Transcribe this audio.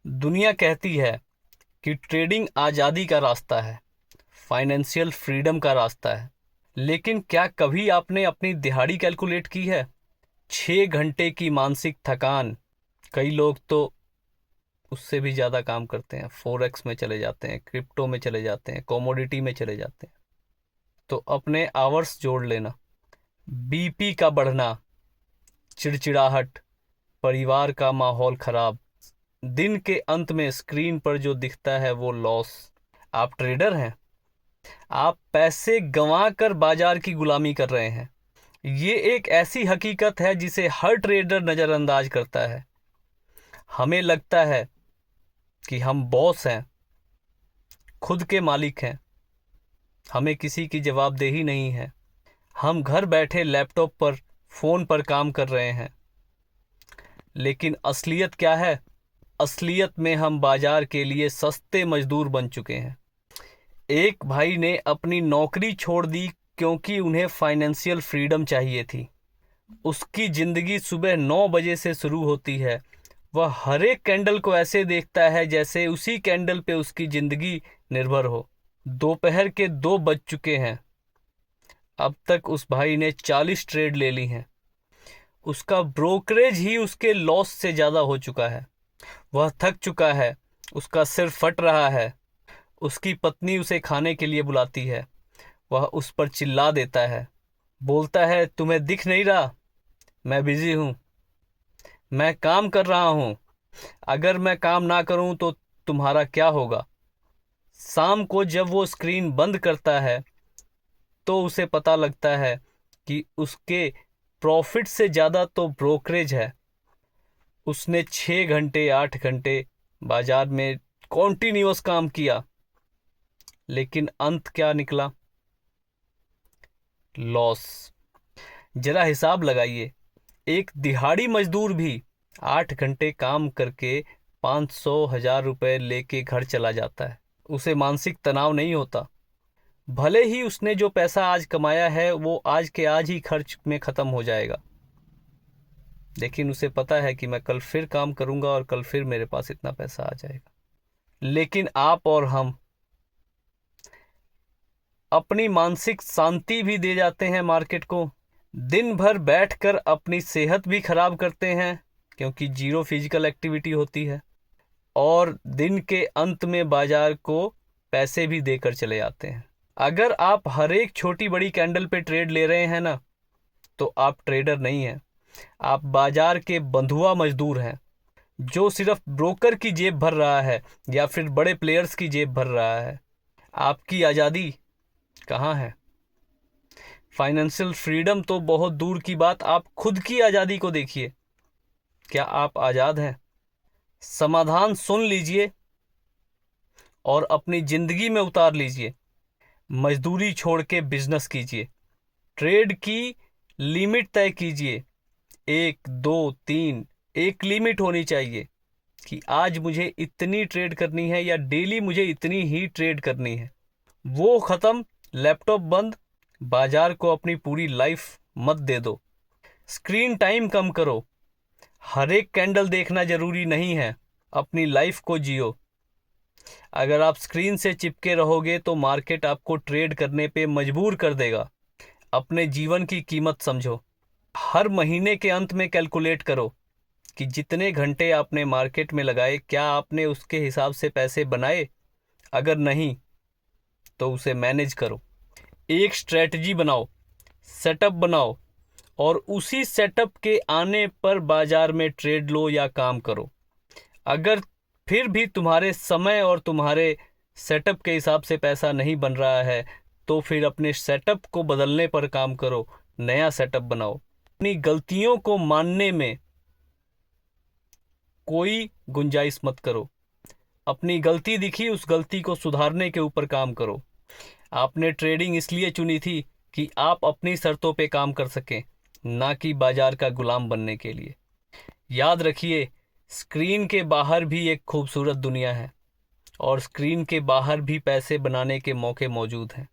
दुनिया कहती है कि ट्रेडिंग आज़ादी का रास्ता है, फाइनेंशियल फ्रीडम का रास्ता है। लेकिन क्या कभी आपने अपनी दिहाड़ी कैलकुलेट की है? 6 घंटे की मानसिक थकान। कई लोग तो उससे भी ज़्यादा काम करते हैं, फोरेक्स में चले जाते हैं, क्रिप्टो में चले जाते हैं, कमोडिटी में चले जाते हैं। तो अपने आवर्स जोड़ लेना। बीपी का बढ़ना, चिड़चिड़ाहट, परिवार का माहौल खराब, दिन के अंत में स्क्रीन पर जो दिखता है वो लॉस। आप ट्रेडर हैं, आप पैसे गंवा कर बाजार की गुलामी कर रहे हैं। ये एक ऐसी हकीकत है जिसे हर ट्रेडर नज़रअंदाज करता है। हमें लगता है कि हम बॉस हैं, खुद के मालिक हैं, हमें किसी की जवाबदेही नहीं है। हम घर बैठे लैपटॉप पर, फ़ोन पर काम कर रहे हैं। लेकिन असलियत क्या है? असलियत में हम बाजार के लिए सस्ते मजदूर बन चुके हैं। एक भाई ने अपनी नौकरी छोड़ दी क्योंकि उन्हें फाइनेंशियल फ्रीडम चाहिए थी। उसकी ज़िंदगी सुबह 9 बजे से शुरू होती है। वह हर एक कैंडल को ऐसे देखता है जैसे उसी कैंडल पे उसकी ज़िंदगी निर्भर हो। दोपहर के 2 बज चुके हैं। अब तक उस भाई ने 40 ट्रेड ले ली हैं। उसका ब्रोकरेज ही उसके लॉस से ज़्यादा हो चुका है। वह थक चुका है, उसका सिर फट रहा है। उसकी पत्नी उसे खाने के लिए बुलाती है। वह उस पर चिल्ला देता है, बोलता है, तुम्हें दिख नहीं रहा? मैं बिजी हूँ, मैं काम कर रहा हूँ। अगर मैं काम ना करूँ तो तुम्हारा क्या होगा? शाम को जब वो स्क्रीन बंद करता है तो उसे पता लगता है कि उसके प्रॉफिट से ज़्यादा तो ब्रोकरेज है। उसने 6 घंटे 8 घंटे बाजार में कॉन्टिन्यूअस काम किया, लेकिन अंत क्या निकला? लॉस। जरा हिसाब लगाइए, एक दिहाड़ी मजदूर भी 8 घंटे काम करके 500 1000 रुपये लेके घर चला जाता है। उसे मानसिक तनाव नहीं होता। भले ही उसने जो पैसा आज कमाया है वो आज के आज ही खर्च में ख़त्म हो जाएगा, लेकिन उसे पता है कि मैं कल फिर काम करूंगा और कल फिर मेरे पास इतना पैसा आ जाएगा। लेकिन आप और हम अपनी मानसिक शांति भी दे जाते हैं मार्केट को। दिन भर बैठकर अपनी सेहत भी खराब करते हैं क्योंकि जीरो फिजिकल एक्टिविटी होती है। और दिन के अंत में बाजार को पैसे भी देकर चले आते हैं। अगर आप हर एक छोटी बड़ी कैंडल पे ट्रेड ले रहे हैं ना, तो आप ट्रेडर नहीं हैं, आप बाजार के बंधुआ मजदूर हैं जो सिर्फ ब्रोकर की जेब भर रहा है या फिर बड़े प्लेयर्स की जेब भर रहा है। आपकी आज़ादी कहाँ है? फाइनेंशियल फ्रीडम तो बहुत दूर की बात, आप खुद की आज़ादी को देखिए। क्या आप आज़ाद हैं? समाधान सुन लीजिए और अपनी ज़िंदगी में उतार लीजिए। मजदूरी छोड़ के बिजनेस कीजिए। ट्रेड की लिमिट तय कीजिए, 1 2 3। एक लिमिट होनी चाहिए कि आज मुझे इतनी ट्रेड करनी है या डेली मुझे इतनी ही ट्रेड करनी है। वो ख़त्म, लैपटॉप बंद, बाजार को अपनी पूरी लाइफ मत दे दो। स्क्रीन टाइम कम करो। हर एक कैंडल देखना ज़रूरी नहीं है, अपनी लाइफ को जियो। अगर आप स्क्रीन से चिपके रहोगे तो मार्केट आपको ट्रेड करने पे मजबूर कर देगा। अपने जीवन की कीमत समझो। हर महीने के अंत में कैलकुलेट करो कि जितने घंटे आपने मार्केट में लगाए, क्या आपने उसके हिसाब से पैसे बनाए? अगर नहीं तो उसे मैनेज करो। एक स्ट्रेटजी बनाओ, सेटअप बनाओ और उसी सेटअप के आने पर बाजार में ट्रेड लो या काम करो। अगर फिर भी तुम्हारे समय और तुम्हारे सेटअप के हिसाब से पैसा नहीं बन रहा है तो फिर अपने सेटअप को बदलने पर काम करो, नया सेटअप बनाओ। अपनी गलतियों को मानने में कोई गुंजाइश मत करो। अपनी गलती दिखी, उस गलती को सुधारने के ऊपर काम करो। आपने ट्रेडिंग इसलिए चुनी थी कि आप अपनी शर्तों पे काम कर सकें, ना कि बाजार का गुलाम बनने के लिए। याद रखिए, स्क्रीन के बाहर भी एक खूबसूरत दुनिया है और स्क्रीन के बाहर भी पैसे बनाने के मौके मौजूद हैं।